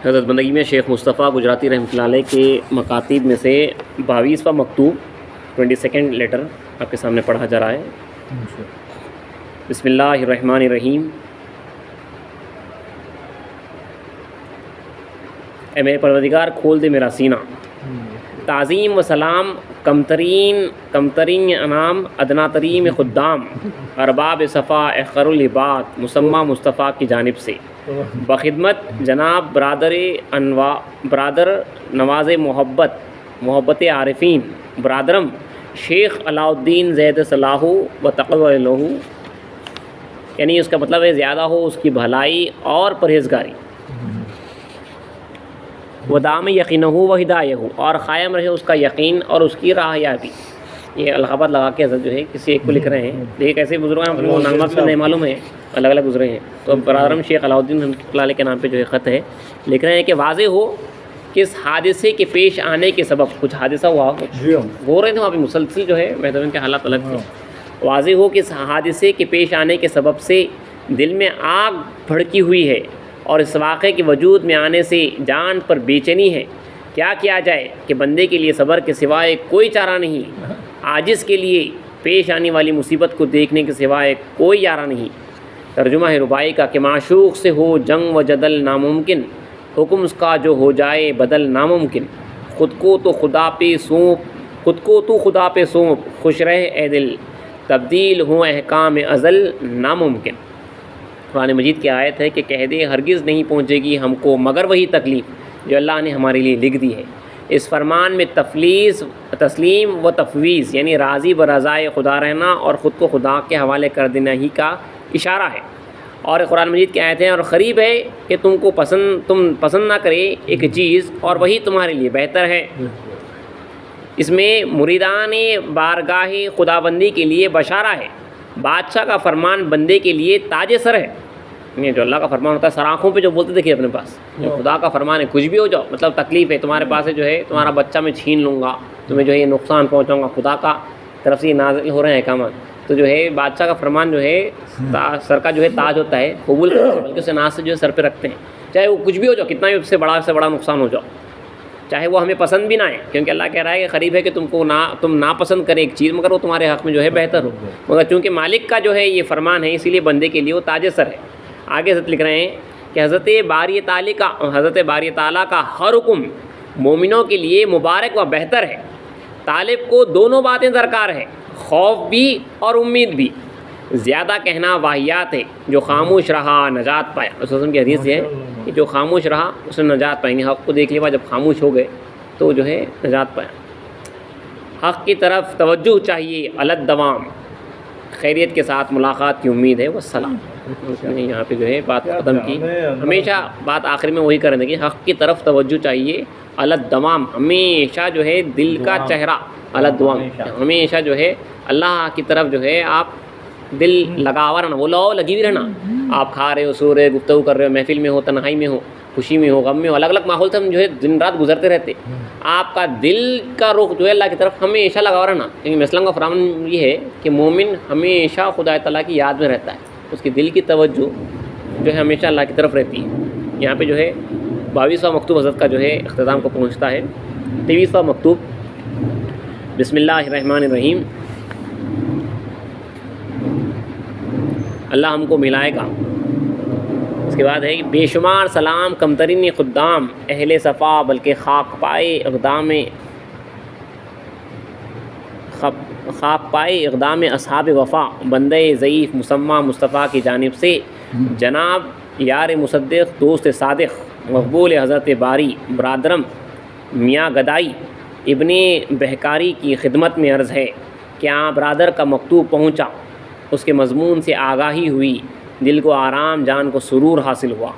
حضرت بندگی میں شیخ مصطفیٰ گجراتی رحمۃ اللہ علیہ کے مکاتیب میں سے 22واں مکتوب 22nd لیٹر آپ کے سامنے پڑھا جا رہا ہے۔ بسم اللہ الرحمن الرحیم۔ اے میرے پروردگار کھول دے میرا سینہ، تعظیم و سلام کمترین انعام ادنا ترین خدام ارباب صفا اخر العباد مسمى مصطفیٰ کی جانب سے بخدمت جناب برادر نواز محبت عارفین برادرم شیخ علاء الدین زید صلاح و تقوی لہو، یعنی اس کا مطلب ہے زیادہ ہو اس کی بھلائی اور پرہیزگاری، ودام یقینہ و ہدایہ، اور قائم رہے اس کا یقین اور اس کی راہ یابی۔ یہ القابات لگا کے حضرت جو ہے کسی ایک کو لکھ رہے ہیں، دیکھیے کیسے بزرگ ہیں، اپنے نامات سے نہیں معلوم ہے، الگ الگ گزرے ہیں۔ تو برادرم شیخ علاء الدین رحمۃ اللہ علیہ کے نام پہ جو ہے خط ہے، لکھ رہے ہیں کہ واضح ہو کہ اس حادثے کے پیش آنے کے سبب، کچھ حادثہ ہوا ہو رہے تھے وہاں پہ مسلسل جو ہے محتمین کے حالات الگ تھے، واضح ہو کہ اس حادثے کے پیش آنے کے سبب سے دل میں آگ بھڑکی ہوئی ہے اور اس واقعے کے وجود میں آنے سے جان پر بے چینی ہے۔ کیا کیا جائے کہ بندے کے لیے صبر کے سوائے کوئی چارہ نہیں، عاجز کے لیے پیش آنے والی مصیبت کو دیکھنے کے سوائے کوئی چارہ نہیں۔ ترجمہ ہے رباعی کا کہ معشوق سے ہو جنگ و جدل ناممکن، حکم اس کا جو ہو جائے بدل ناممکن، خود کو تو خدا پہ سونپ خوش رہ اے دل، تبدیل ہوں احکام ازل ناممکن۔ قرآن مجید کی آیت ہے کہ کہہ دے ہرگز نہیں پہنچے گی ہم کو مگر وہی تکلیف جو اللہ نے ہمارے لیے لکھ دی ہے۔ اس فرمان میں تسلیم و تفویض یعنی راضی برضائے خدا رہنا اور خود کو خدا کے حوالے کر دینا ہی کا اشارہ ہے۔ اور قرآن مجید کی آیت ہے اور قریب ہے کہ تم پسند نہ کرے ایک چیز اور وہی تمہارے لیے بہتر ہے۔ اس میں مریدان بارگاہ خداوندی کے لیے بشارہ ہے۔ بادشاہ کا فرمان بندے کے لیے تاج سر ہے، جو اللہ کا فرمان ہوتا ہے سر آنکھوں پہ جو بولتے دیکھیے اپنے پاس، جو خدا کا فرمان ہے کچھ بھی ہو جاؤ، مطلب تکلیف ہے تمہارے پاس ہے، جو ہے تمہارا بچہ میں چھین لوں گا، تمہیں جو ہے یہ نقصان پہنچاؤں گا، خدا کا طرف سے یہ نازل ہو رہے ہیں احکامات، تو جو ہے بادشاہ کا فرمان جو ہے سر کا جو ہے تاج ہوتا ہے، قبول کرتے ہیں بلکہ اسے ناز سے جو ہے سر پہ رکھتے ہیں، چاہے وہ کچھ بھی ہو جاؤ، کتنا بھی اس سے بڑا نقصان ہو جاؤ، چاہے وہ ہمیں پسند بھی نہ آئے، کیونکہ اللہ کہہ رہا ہے کہ قریب ہے کہ تم ناپسند کرے ایک چیز مگر وہ تمہارے حق میں جو ہے بہتر ہو، مگر چونکہ مالک کا جو ہے یہ فرمان ہے اسی لیے بندے کے لیے وہ تاج سر ہے۔ آگے حضرت لکھ رہے ہیں کہ حضرت باری تعالیٰ کا ہر حکم مومنوں کے لیے مبارک و بہتر ہے۔ طالب کو دونوں باتیں درکار ہے، خوف بھی اور امید بھی۔ زیادہ کہنا واہیات ہے، جو خاموش رہا نجات پایا۔ رسول اللہ کی حدیث یہ ہے کہ جو خاموش رہا اس نے نجات پائیں گے، حق کو دیکھ لیا جب خاموش ہو گئے تو جو ہے نجات پایا۔ حق کی طرف توجہ چاہیے الد دوام، خیریت کے ساتھ ملاقات کی امید ہے والسلام۔ یہاں پہ جو ہے بات ختم کی، ہمیشہ بات آخر میں وہی کریں کہ حق کی طرف توجہ چاہیے الد دوام، ہمیشہ جو ہے دل کا چہرہ الد دوام، ہمیشہ جو ہے اللہ کی طرف جو ہے آپ دل لگاوا رہنا، وہ لگی ہوئی رہنا۔ آپ کھا رہے ہو، سو رہے ہو، گفتگو کر رہے ہو، محفل میں ہو، تنہائی میں ہو، خوشی میں ہو، غم میں ہو، الگ الگ ماحول سے ہم جو ہے دن رات گزرتے رہتے، آپ کا دل کا رخ جو ہے اللہ کی طرف ہمیشہ لگا رہنا، کیونکہ اسلام کا فرمان یہ ہے کہ مومن ہمیشہ خدا تعالیٰ کی یاد میں رہتا ہے، اس کی دل کی توجہ جو ہے ہمیشہ اللہ کی طرف رہتی ہے۔ یہاں پہ جو ہے 22واں مکتوب حضرت کا جو ہے اختتام کو پہنچتا ہے۔ 23واں مکتوب بسم اللہ الرحمن الرحیم۔ اللہ ہم کو ملائے گا۔ اس کے بعد ہے کہ بے شمار سلام کمترین خدام اہل صفا بلکہ خاک پائے اقدام اصحاب وفا بندے ضعیف مسمى مصطفیٰ کی جانب سے جناب یار مصدق دوست صادق مقبول حضرت باری برادرم میاں گدائی ابن بہکاری کی خدمت میں عرض ہے کہ برادر کا مکتوب پہنچا، اس کے مضمون سے آگاہی ہوئی، دل کو آرام جان کو سرور حاصل ہوا۔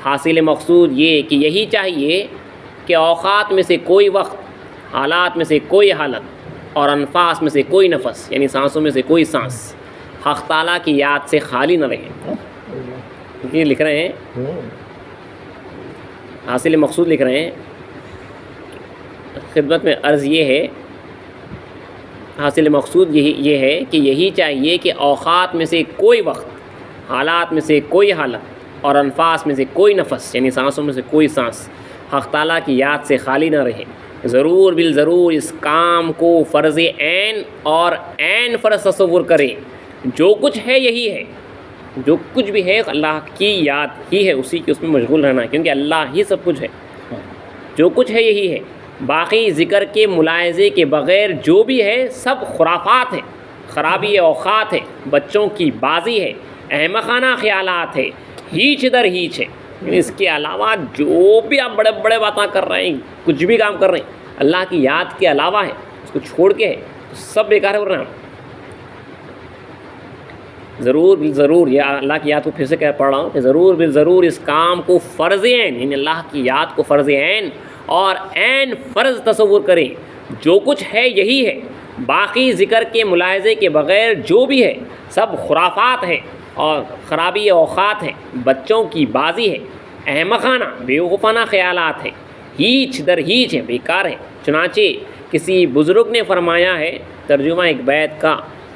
حاصل مقصود یہ کہ یہی چاہیے کہ اوقات میں سے کوئی وقت، حالات میں سے کوئی حالت اور انفاس میں سے کوئی نفس یعنی سانسوں میں سے کوئی سانس حق تعالیٰ کی یاد سے خالی نہ رہے۔ یہ لکھ رہے ہیں حاصل مقصود لکھ رہے ہیں، خدمت میں عرض یہ ہے، حاصل مقصود یہ ہے کہ یہی چاہیے کہ اوقات میں سے کوئی وقت، حالات میں سے کوئی حالت اور انفاس میں سے کوئی نفس یعنی سانسوں میں سے کوئی سانس حق تعالیٰ کی یاد سے خالی نہ رہے۔ ضرور بالضرور اس کام کو فرض عین اور عین فرض تصور کریں، جو کچھ ہے یہی ہے، جو کچھ بھی ہے اللہ کی یاد ہی ہے، اسی کے اس میں مشغول رہنا ہے، کیونکہ اللہ ہی سب کچھ ہے، جو کچھ ہے یہی ہے۔ باقی ذکر کے ملاحظے کے بغیر جو بھی ہے سب خرافات ہیں، خرابی اوقات ہے، بچوں کی بازی ہے، احمقانہ خیالات ہے، ہیچ در ہیچ ہے۔ اس کے علاوہ جو بھی آپ بڑے بڑے باتیں کر رہے ہیں، کچھ بھی کام کر رہے ہیں، اللہ کی یاد کے علاوہ ہے، اس کو چھوڑ کے ہے، تو سب بیکار ہو رہے ہیں۔ ضرور بالضرور، یہ اللہ کی یاد کو پھر سے کہہ پڑھ رہا ہوں کہ ضرور بالضرور اس کام کو فرض عین یعنی اللہ کی یاد کو فرض عین اور عین فرض تصور کریں، جو کچھ ہے یہی ہے۔ باقی ذکر کے ملاحظے کے بغیر جو بھی ہے سب خرافات ہیں اور خرابی اوقات ہیں، بچوں کی بازی ہے، احمقانہ بیوقوفانہ خیالات ہیں، ہیچ در ہیچ ہے، بیکار ہے۔ چنانچہ کسی بزرگ نے فرمایا ہے، ترجمہ ایک بیت کا،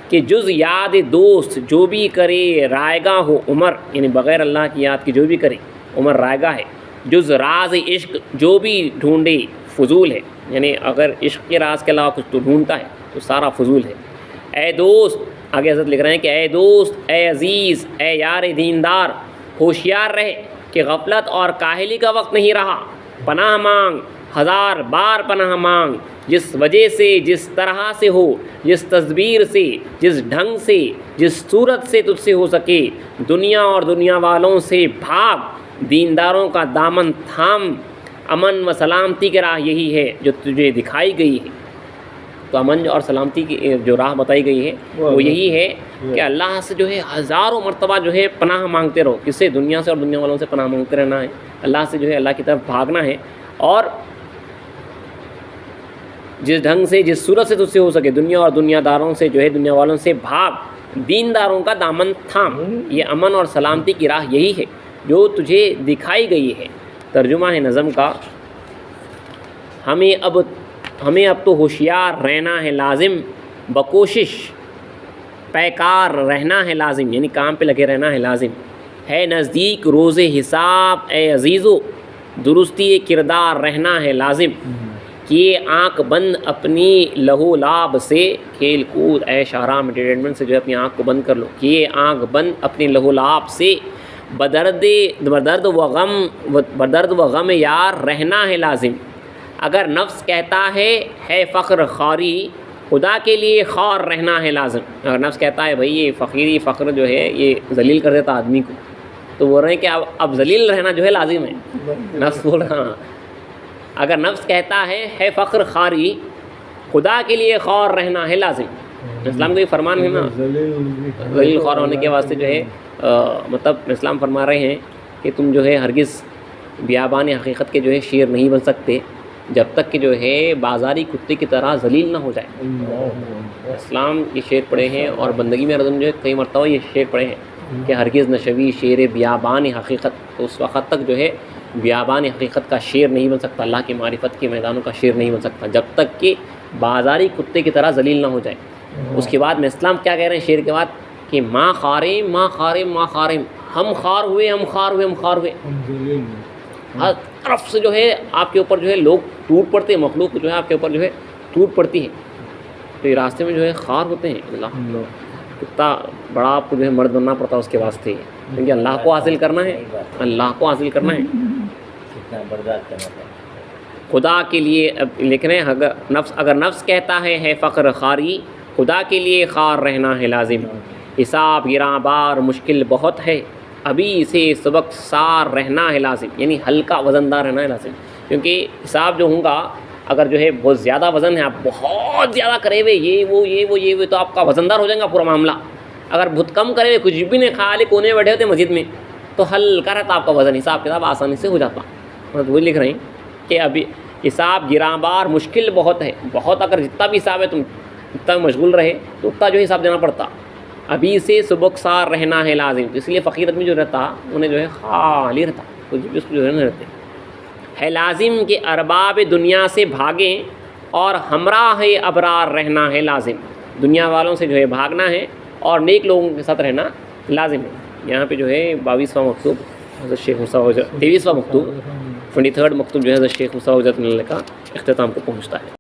کہ جز یاد دوست جو بھی کرے رائے گاہ ہو عمر، یعنی بغیر اللہ کی یاد کی جو بھی کرے عمر رائے گاہ ہے۔ جز راز عشق جو بھی ڈھونڈے فضول ہے، یعنی اگر عشق کے راز کے علاوہ کچھ تو ڈھونڈتا ہے تو سارا فضول ہے۔ اے دوست، آگے حضرت لکھ رہے ہیں کہ اے دوست، اے عزیز، اے یار دیندار، ہوشیار رہے کہ غفلت اور کاہلی کا وقت نہیں رہا۔ پناہ مانگ، ہزار بار پناہ مانگ، جس وجہ سے، جس طرح سے ہو، جس تدبیر سے، جس ڈھنگ سے، جس صورت سے تجھ سے ہو سکے، دنیا اور دنیا والوں سے بھاگ، دینداروں کا دامن تھام، امن و سلامتی کی راہ یہی ہے جو تجھے دکھائی گئی ہے۔ تو امن اور سلامتی کی جو راہ بتائی گئی ہے وہ یہی ہے کہ اللہ سے جو ہے ہزاروں مرتبہ جو ہے پناہ مانگتے رہو۔ کس سے؟ دنیا سے اور دنیا والوں سے پناہ مانگتے رہنا ہے، اللہ سے جو ہے اللہ کی طرف بھاگنا ہے، اور جس ڈھنگ سے، جس صورت سے تجھ سے ہو سکے، دنیا اور دنیا داروں سے جو ہے دنیا والوں سے بھاگ، دینداروں کا دامن تھام۔ یہ امن اور سلامتی کی راہ یہی ہے جو تجھے دکھائی گئی ہے۔ ترجمہ ہے نظم کا، ہمیں اب تو ہوشیار رہنا ہے لازم، بکوشش پیکار رہنا ہے لازم، یعنی کام پہ لگے رہنا ہے لازم۔ ہے نزدیک روز حساب اے عزیزو، درستی کردار رہنا ہے لازم۔ کیے آنکھ بند اپنی لہو لاب سے، کھیل کود عیش آرام انٹرٹینمنٹ سے جو ہے اپنی آنکھ کو بند کر لو۔ کیے آنکھ بند اپنی لہو لاب سے، بدرد و غم یار رہنا ہے لازم۔ اگر نفس کہتا ہے فخر خواری، خدا کے لیے خوار رہنا ہے لازم۔ اگر نفس کہتا ہے بھائی یہ فقیری فخر جو ہے یہ ذلیل کر دیتا آدمی کو، تو بول رہے ہیں کہ اب ذلیل رہنا جو ہے لازم ہے۔ نفس بول رہا، اگر نفس کہتا ہے فخر خواری، خدا کے لیے خوار رہنا ہے لازم۔ اسلام کا یہ فرمان ہے نا، ذلیل خوار ہونے کے واسطے جو ہے مطلب اسلام فرما رہے ہیں کہ تم جو ہے ہرگز بیابان حقیقت کے جو ہے شیر نہیں بن سکتے جب تک کہ جو ہے بازاری کتے کی طرح ذلیل نہ ہو جائے۔ اسلام یہ شعر پڑھے ہیں، اور بندگی میں رضم جو ہے کئی مرتبہ یہ شعر پڑھے ہیں کہ ہرگز نشوی شیر بیابان حقیقت، تو اس وقت تک جو ہے بیابان حقیقت کا شیر نہیں بن سکتا، اللہ کی معرفت کے میدانوں کا شیر نہیں بن سکتا جب تک کہ بازاری کتے کی طرح ذلیل نہ ہو جائے۔ اس کے بعد میں اسلام کیا کہہ رہے ہیں شیر کے بعد کہ ماں خارم ماں خارم ماں خارم، ہم خار ہوئے ہم خار ہوئے ہم خار ہوئے۔ ہر طرف سے جو ہے آپ کے اوپر جو ہے لوگ ٹوٹ پڑتے ہیں، مخلوق جو ہے آپ کے اوپر جو ہے ٹوٹ پڑتی ہے، تو یہ راستے میں جو ہے خار ہوتے ہیں۔ اللہ کتنا بڑا آپ کو جو ہے مرد بننا پڑتا ہے اس کے واسطے، کیونکہ اللہ کو حاصل کرنا ہے، اللہ کو حاصل کرنا ہے، خدا کے لیے۔ اب لکھ رہے ہیں اگر نفس کہتا ہے فخر خواری، خدا کے لیے خوار رہنا ہے لازم۔ حساب گراں بار مشکل بہت ہے، ابھی اسے سبق سار رہنا ہے لازم، یعنی ہلکا وزن دار رہنا ہے لازم، کیونکہ حساب جو ہوں گا اگر جو ہے بہت زیادہ وزن ہے، آپ بہت زیادہ کرے ہوئے یہ تو آپ کا وزن دار ہو جائے گا پورا معاملہ۔ اگر بہت کم کرے ہوئے، کچھ بھی نہیں خالی کونے بیٹھے ہوتے مسجد میں، تو ہلکا رہتا آپ کا وزن، حساب کتاب آسانی سے ہو جاتا۔ وہی لکھ رہے ہیں کہ ابھی حساب گراں بار مشکل بہت ہے، بہت اگر جتنا بھی حساب ہے تم اتنا مشغول رہے تو اتنا جو ہے حساب دینا پڑتا۔ ابھی سے سبق سار رہنا ہے لازم، اس لیے فقیر آدمی جو رہتا انہیں جو ہے خالی رہتا، کچھ بھی اس کو جو ہے نہیں رہتے۔ ہے لازم کہ ارباب دنیا سے بھاگیں اور ہمراہ ابرار رہنا ہے لازم، دنیا والوں سے جو ہے بھاگنا ہے اور نیک لوگوں کے ساتھ رہنا لازم ہے۔ یہاں پہ جو ہے 22واں مکتوب حضرت شیخ موسیٰ حجت 23واں مکتوب 23rd مکتوب جو ہے حضرت شیخ موسیٰ حجت اللہ کا اختتام کو پہنچتا ہے.